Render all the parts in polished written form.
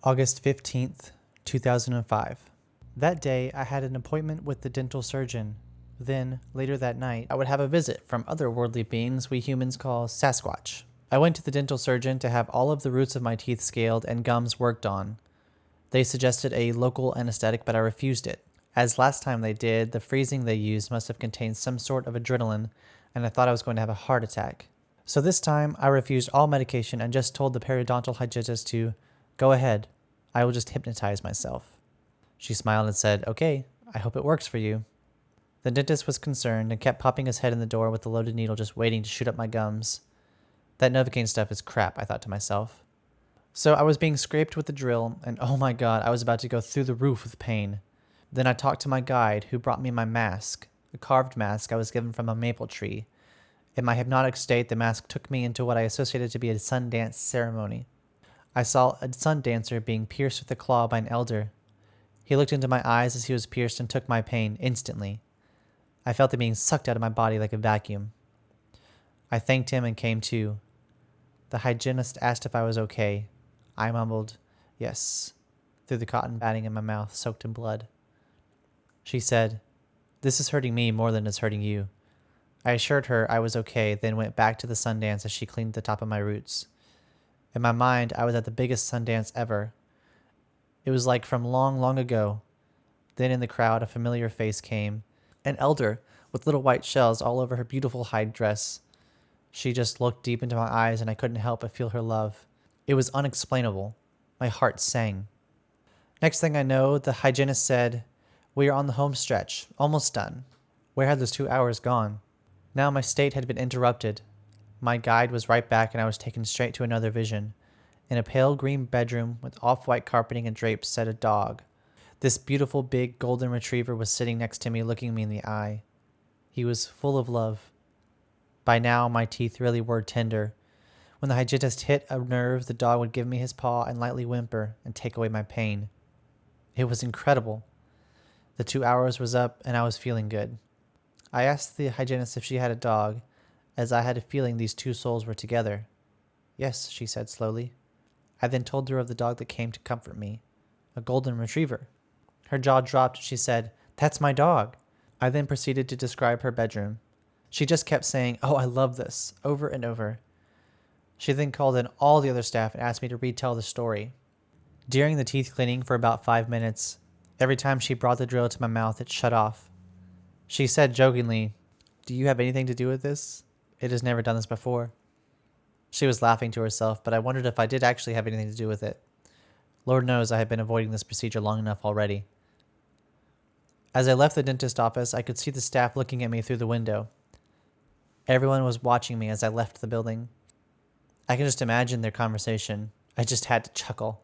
August 15th, 2005. That day, I had an appointment with the dental surgeon. Then, later that night, I would have a visit from otherworldly beings we humans call Sasquatch. I went to the dental surgeon to have all of the roots of my teeth scaled and gums worked on. They suggested a local anesthetic, but I refused it. As last time they did, the freezing they used must have contained some sort of adrenaline, and I thought I was going to have a heart attack. So this time, I refused all medication and just told the periodontal hygienist to go ahead. I will just hypnotize myself. She smiled and said, "Okay, I hope it works for you." The dentist was concerned and kept popping his head in the door with the loaded needle just waiting to shoot up my gums. That Novocaine stuff is crap, I thought to myself. So I was being scraped with the drill, and oh my god, I was about to go through the roof with pain. Then I talked to my guide, who brought me my mask, a carved mask I was given from a maple tree. In my hypnotic state, the mask took me into what I associated to be a sun dance ceremony. I saw a sun dancer being pierced with a claw by an elder. He looked into my eyes as he was pierced and took my pain instantly. I felt it being sucked out of my body like a vacuum. I thanked him and came to. The hygienist asked if I was okay. I mumbled, "Yes," through the cotton batting in my mouth soaked in blood. She said, "This is hurting me more than it's hurting you." I assured her I was okay, then went back to the sun dance as she cleaned the top of my roots. In my mind, I was at the biggest sun dance ever. It was like from long, long ago. Then in the crowd, a familiar face came. An elder with little white shells all over her beautiful hide dress. She just looked deep into my eyes and I couldn't help but feel her love. It was unexplainable. My heart sang. Next thing I know, the hygienist said, "We are on the home stretch, almost done." Where had those 2 hours gone? Now my state had been interrupted. My guide was right back and I was taken straight to another vision. In a pale green bedroom with off-white carpeting and drapes sat a dog. This beautiful big golden retriever was sitting next to me looking me in the eye. He was full of love. By now my teeth really were tender. When the hygienist hit a nerve, the dog would give me his paw and lightly whimper and take away my pain. It was incredible. The 2 hours was up and I was feeling good. I asked the hygienist if she had a dog, as I had a feeling these two souls were together. "Yes," she said slowly. I then told her of the dog that came to comfort me, a golden retriever. Her jaw dropped and she said, "That's my dog." I then proceeded to describe her bedroom. She just kept saying, "Oh, I love this," over and over. She then called in all the other staff and asked me to retell the story. During the teeth cleaning for about 5 minutes, every time she brought the drill to my mouth, it shut off. She said jokingly, "Do you have anything to do with this? It has never done this before." She was laughing to herself, but I wondered if I did actually have anything to do with it. Lord knows I had been avoiding this procedure long enough already. As I left the dentist office, I could see the staff looking at me through the window. Everyone was watching me as I left the building. I can just imagine their conversation. I just had to chuckle.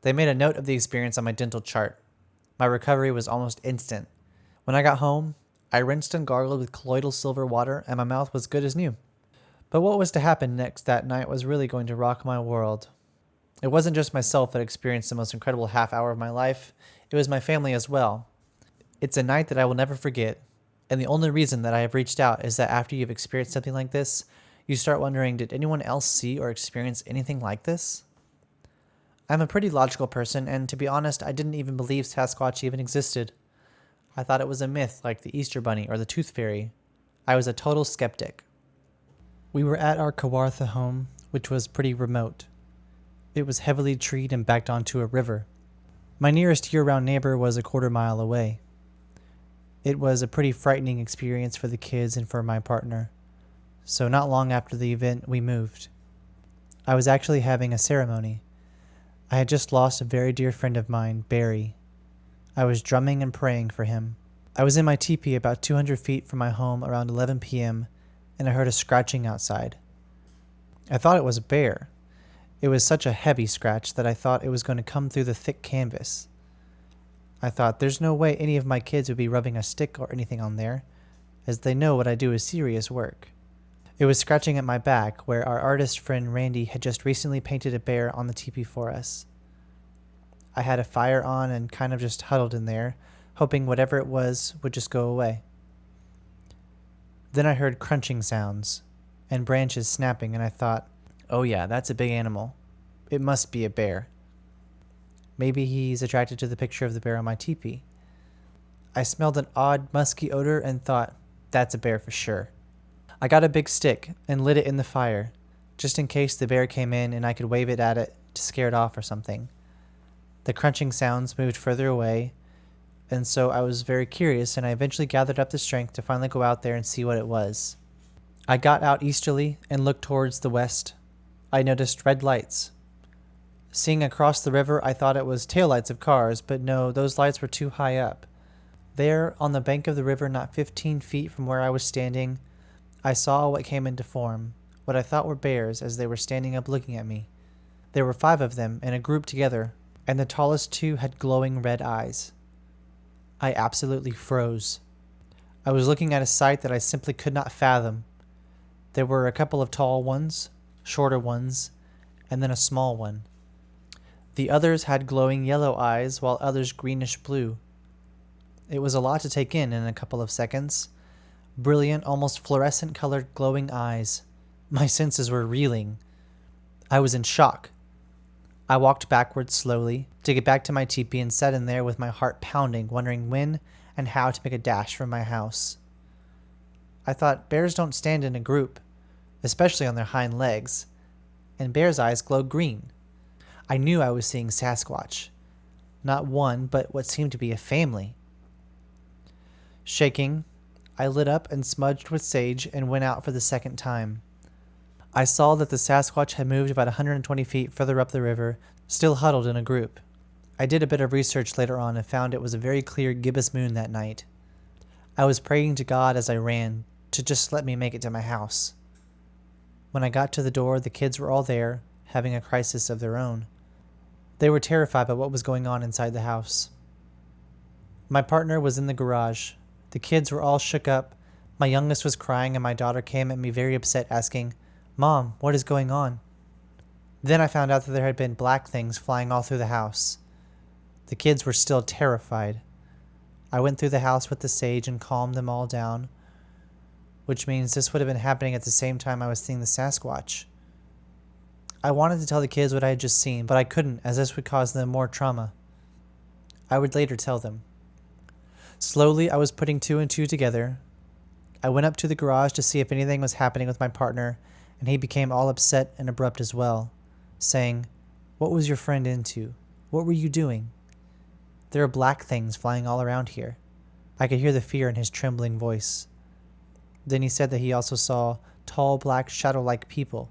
They made a note of the experience on my dental chart. My recovery was almost instant. When I got home, I rinsed and gargled with colloidal silver water and my mouth was good as new. But what was to happen next that night was really going to rock my world. It wasn't just myself that experienced the most incredible half hour of my life, it was my family as well. It's a night that I will never forget, and the only reason that I have reached out is that after you've experienced something like this, you start wondering, did anyone else see or experience anything like this? I'm a pretty logical person, and to be honest, I didn't even believe Sasquatch even existed. I thought it was a myth like the Easter Bunny or the Tooth Fairy. I was a total skeptic. We were at our Kawartha home, which was pretty remote. It was heavily treed and backed onto a river. My nearest year-round neighbor was a quarter-mile away. It was a pretty frightening experience for the kids and for my partner. So not long after the event, we moved. I was actually having a ceremony. I had just lost a very dear friend of mine, Barry. I was drumming and praying for him. I was in my teepee about 200 feet from my home around 11 p.m., and I heard a scratching outside. I thought it was a bear. It was such a heavy scratch that I thought it was going to come through the thick canvas. I thought, there's no way any of my kids would be rubbing a stick or anything on there, as they know what I do is serious work. It was scratching at my back, where our artist friend Randy had just recently painted a bear on the teepee for us. I had a fire on and kind of just huddled in there, hoping whatever it was would just go away. Then I heard crunching sounds and branches snapping, and I thought, oh yeah, that's a big animal. It must be a bear. Maybe he's attracted to the picture of the bear on my teepee. I smelled an odd, musky odor and thought, that's a bear for sure. I got a big stick and lit it in the fire, just in case the bear came in and I could wave it at it to scare it off or something. The crunching sounds moved further away, and so I was very curious, and I eventually gathered up the strength to finally go out there and see what it was. I got out easterly and looked towards the west. I noticed red lights. Seeing across the river, I thought it was taillights of cars, but no, those lights were too high up. There, on the bank of the river, not 15 feet from where I was standing, I saw what came into form, what I thought were bears as they were standing up looking at me. There were 5 of them in a group together, and the tallest 2 had glowing red eyes. I absolutely froze. I was looking at a sight that I simply could not fathom. There were a couple of tall ones, shorter ones, and then a small one. The others had glowing yellow eyes, while others greenish blue. It was a lot to take in a couple of seconds. Brilliant, almost fluorescent colored glowing eyes. My senses were reeling. I was in shock. I walked backwards slowly to get back to my teepee and sat in there with my heart pounding, wondering when and how to make a dash from my house. I thought bears don't stand in a group, especially on their hind legs, and bears' eyes glow green. I knew I was seeing Sasquatch. Not one, but what seemed to be a family. Shaking, I lit up and smudged with sage and went out for the second time. I saw that the Sasquatch had moved about 120 feet further up the river, still huddled in a group. I did a bit of research later on and found it was a very clear gibbous moon that night. I was praying to God as I ran to just let me make it to my house. When I got to the door, the kids were all there, having a crisis of their own. They were terrified by what was going on inside the house. My partner was in the garage. The kids were all shook up. My youngest was crying, and my daughter came at me very upset, asking, "Mom, what is going on?" Then I found out that there had been black things flying all through the house. The kids were still terrified. I went through the house with the sage and calmed them all down, which means this would have been happening at the same time I was seeing the Sasquatch. I wanted to tell the kids what I had just seen, but I couldn't, as this would cause them more trauma. I would later tell them. Slowly, I was putting 2 and 2 together. I went up to the garage to see if anything was happening with my partner, and he became all upset and abrupt as well, saying, "What was your friend into? What were you doing? There are black things flying all around here." I could hear the fear in his trembling voice. Then he said that he also saw tall, black, shadow-like people.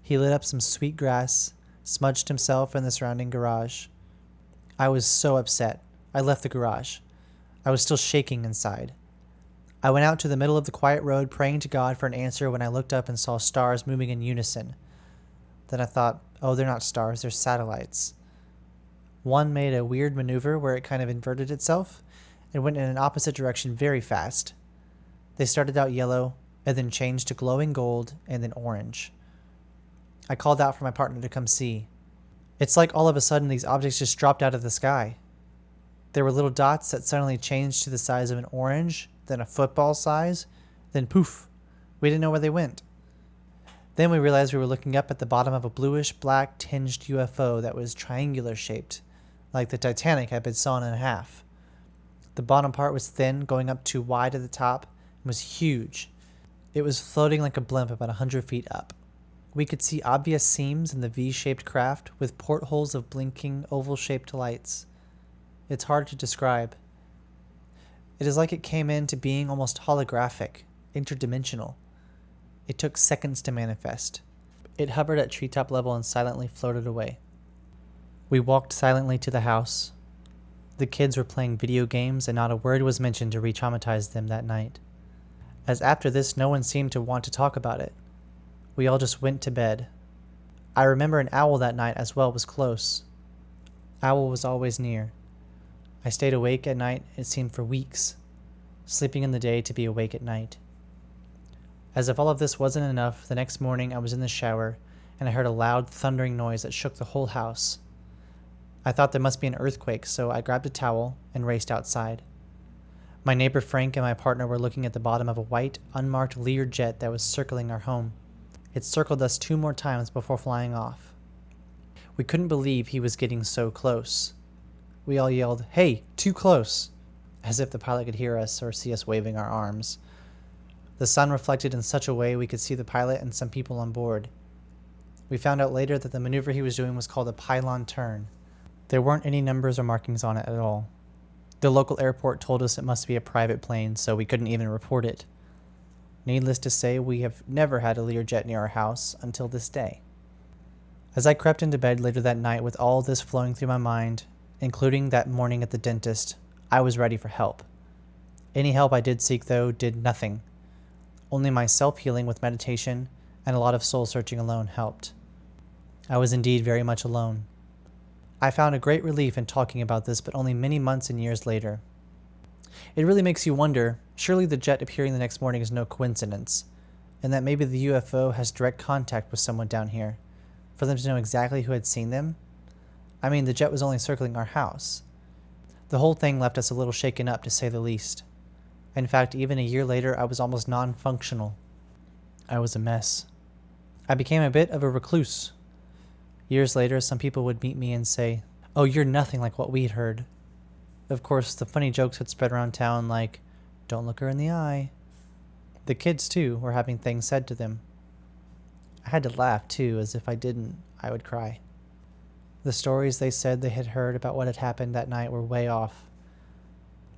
He lit up some sweet grass, smudged himself in the surrounding garage. I was so upset. I left the garage. I was still shaking inside. I went out to the middle of the quiet road praying to God for an answer when I looked up and saw stars moving in unison. Then I thought, oh, they're not stars, they're satellites. One made a weird maneuver where it kind of inverted itself and went in an opposite direction very fast. They started out yellow and then changed to glowing gold and then orange. I called out for my partner to come see. It's like all of a sudden these objects just dropped out of the sky. There were little dots that suddenly changed to the size of an orange, then a football size, then poof, we didn't know where they went. Then we realized we were looking up at the bottom of a bluish-black tinged UFO that was triangular shaped, like the Titanic had been sawn in half. The bottom part was thin, going up too wide at the top, and was huge. It was floating like a blimp about 100 feet up. We could see obvious seams in the V-shaped craft with portholes of blinking oval-shaped lights. It's hard to describe. It is like it came into being almost holographic, interdimensional. It took seconds to manifest. It hovered at treetop level and silently floated away. We walked silently to the house. The kids were playing video games and not a word was mentioned to re-traumatize them that night. As after this, no one seemed to want to talk about it. We all just went to bed. I remember an owl that night as well was close. Owl was always near. I stayed awake at night, it seemed for weeks, sleeping in the day to be awake at night. As if all of this wasn't enough, the next morning I was in the shower and I heard a loud thundering noise that shook the whole house. I thought there must be an earthquake, so I grabbed a towel and raced outside. My neighbor Frank and my partner were looking at the bottom of a white, unmarked Lear jet that was circling our home. It circled us 2 more times before flying off. We couldn't believe he was getting so close. We all yelled, "Hey, too close!" as if the pilot could hear us or see us waving our arms. The sun reflected in such a way we could see the pilot and some people on board. We found out later that the maneuver he was doing was called a pylon turn. There weren't any numbers or markings on it at all. The local airport told us it must be a private plane, so we couldn't even report it. Needless to say, we have never had a Learjet near our house until this day. As I crept into bed later that night with all this flowing through my mind, including that morning at the dentist, I was ready for help. Any help I did seek, though, did nothing. Only my self-healing with meditation and a lot of soul-searching alone helped. I was indeed very much alone. I found a great relief in talking about this, but only many months and years later. It really makes you wonder, surely the jet appearing the next morning is no coincidence, and that maybe the UFO has direct contact with someone down here, for them to know exactly who had seen them? I mean, the jet was only circling our house. The whole thing left us a little shaken up, to say the least. In fact, even a year later, I was almost non-functional. I was a mess. I became a bit of a recluse. Years later, some people would meet me and say, "Oh, you're nothing like what we'd heard." Of course, the funny jokes had spread around town like, "Don't look her in the eye." The kids, too, were having things said to them. I had to laugh, too, as if I didn't, I would cry. The stories they said they had heard about what had happened that night were way off.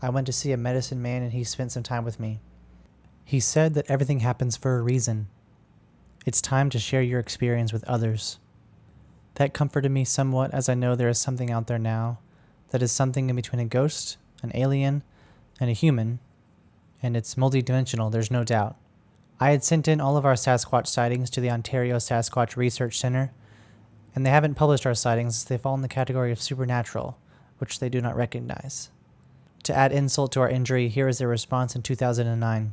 I went to see a medicine man and he spent some time with me. He said that everything happens for a reason. It's time to share your experience with others. That comforted me somewhat, as I know there is something out there now that is something in between a ghost, an alien, and a human, and it's multidimensional, there's no doubt. I had sent in all of our Sasquatch sightings to the Ontario Sasquatch Research Center, and they haven't published our sightings as they fall in the category of supernatural, which they do not recognize. To add insult to our injury, here is their response in 2009.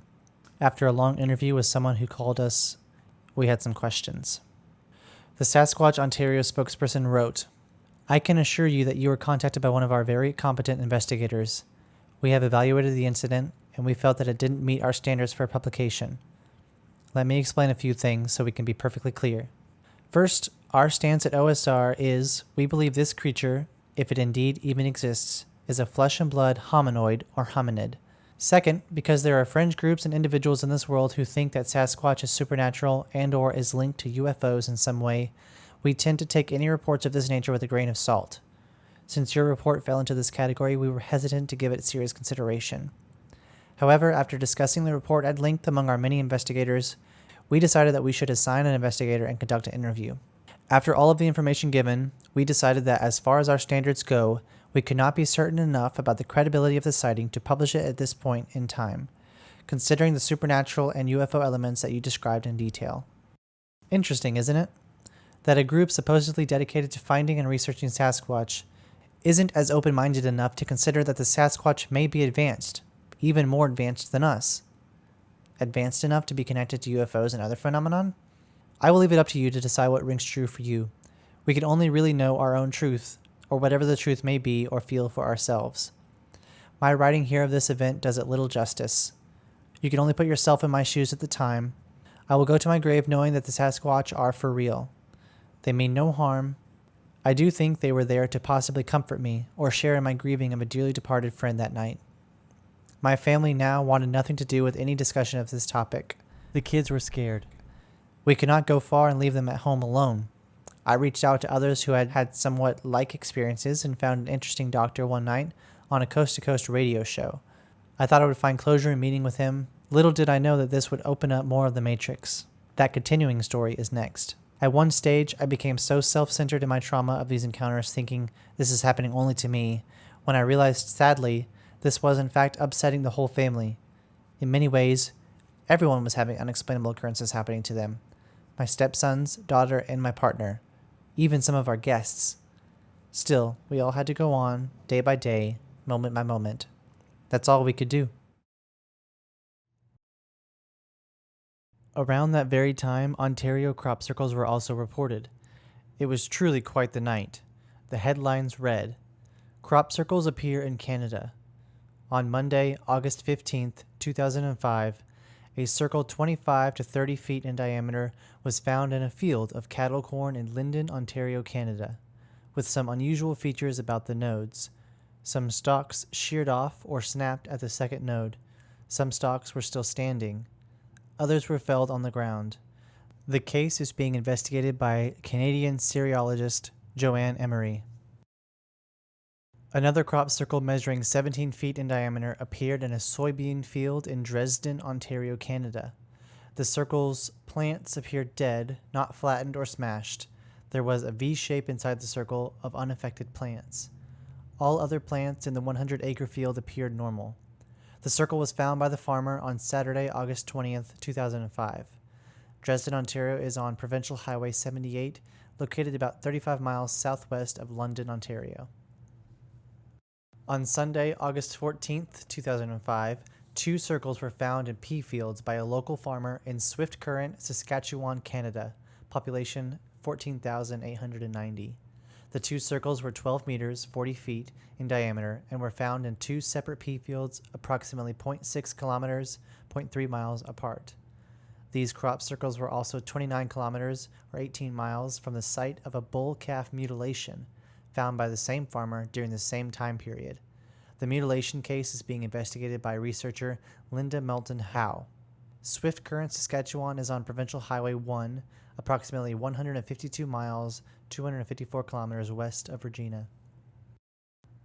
After a long interview with someone who called us, we had some questions. The Sasquatch Ontario spokesperson wrote, "I can assure you that you were contacted by one of our very competent investigators. We have evaluated the incident, and we felt that it didn't meet our standards for publication. Let me explain a few things so we can be perfectly clear. First, our stance at OSR is we believe this creature, if it indeed even exists, is a flesh and blood hominoid or hominid. Second, because there are fringe groups and individuals in this world who think that Sasquatch is supernatural and or is linked to UFOs in some way, we tend to take any reports of this nature with a grain of salt. Since your report fell into this category, we were hesitant to give it serious consideration. However, after discussing the report at length among our many investigators, we decided that we should assign an investigator and conduct an interview. After all of the information given, we decided that as far as our standards go, we could not be certain enough about the credibility of the sighting to publish it at this point in time, considering the supernatural and UFO elements that you described in detail." Interesting, isn't it? That a group supposedly dedicated to finding and researching Sasquatch isn't as open-minded enough to consider that the Sasquatch may be advanced, even more advanced than us. Advanced enough to be connected to UFOs and other phenomenon? I will leave it up to you to decide what rings true for you. We can only really know our own truth, or whatever the truth may be or feel for ourselves. My writing here of this event does it little justice. You can only put yourself in my shoes at the time. I will go to my grave knowing that the Sasquatch are for real. They mean no harm. I do think they were there to possibly comfort me or share in my grieving of a dearly departed friend that night. My family now wanted nothing to do with any discussion of this topic. The kids were scared. We could not go far and leave them at home alone. I reached out to others who had had somewhat like experiences and found an interesting doctor one night on a coast-to-coast radio show. I thought I would find closure in meeting with him. Little did I know that this would open up more of the Matrix. That continuing story is next. At one stage, I became so self-centered in my trauma of these encounters, thinking this is happening only to me, when I realized, sadly, this was in fact upsetting the whole family. In many ways, everyone was having unexplainable occurrences happening to them. My stepsons, daughter, and my partner. Even some of our guests. Still, we all had to go on, day by day, moment by moment. That's all we could do. Around that very time, Ontario crop circles were also reported. It was truly quite the night. The headlines read, "Crop circles appear in Canada. On Monday, August 15th, 2005, a circle 25 to 30 feet in diameter was found in a field of cattle corn in Lyndon, Ontario, Canada. with some unusual features about the nodes. Some stalks sheared off or snapped at the second node. Some stalks were still standing. Others were felled on the ground. The case is being investigated by Canadian seriologist Joanne Emery. Another crop circle measuring 17 feet in diameter appeared in a soybean field in Dresden, Ontario, Canada. The circle's plants appeared dead, not flattened or smashed. There was a V shape inside the circle of unaffected plants. All other plants in the 100-acre field appeared normal. The circle was found by the farmer on Saturday, August 20th, 2005. Dresden, Ontario is on Provincial Highway 78, located about 35 miles southwest of London, Ontario. On Sunday, August 14th, 2005, 2 circles were found in pea fields by a local farmer in Swift Current, Saskatchewan, Canada, population 14,890. The 2 circles were 12 meters, 40 feet in diameter and were found in 2 separate pea fields approximately 0.6 kilometers, 0.3 miles apart. These crop circles were also 29 kilometers or 18 miles from the site of a bull-calf mutilation found by the same farmer during the same time period. The mutilation case is being investigated by researcher Linda Melton Howe. Swift Current, Saskatchewan is on Provincial Highway 1, approximately 152 miles, 254 kilometers west of Regina.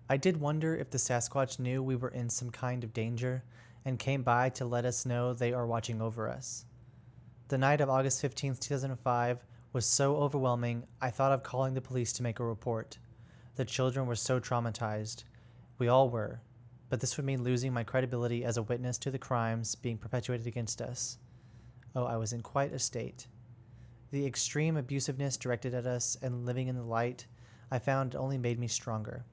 I did wonder if the Sasquatch knew we were in some kind of danger and came by to let us know they are watching over us. The night of August 15, 2005 was so overwhelming, I thought of calling the police to make a report. The children were so traumatized. We all were, but this would mean losing my credibility as a witness to the crimes being perpetuated against us. Oh, I was in quite a state. The extreme abusiveness directed at us and living in the light, I found only made me stronger.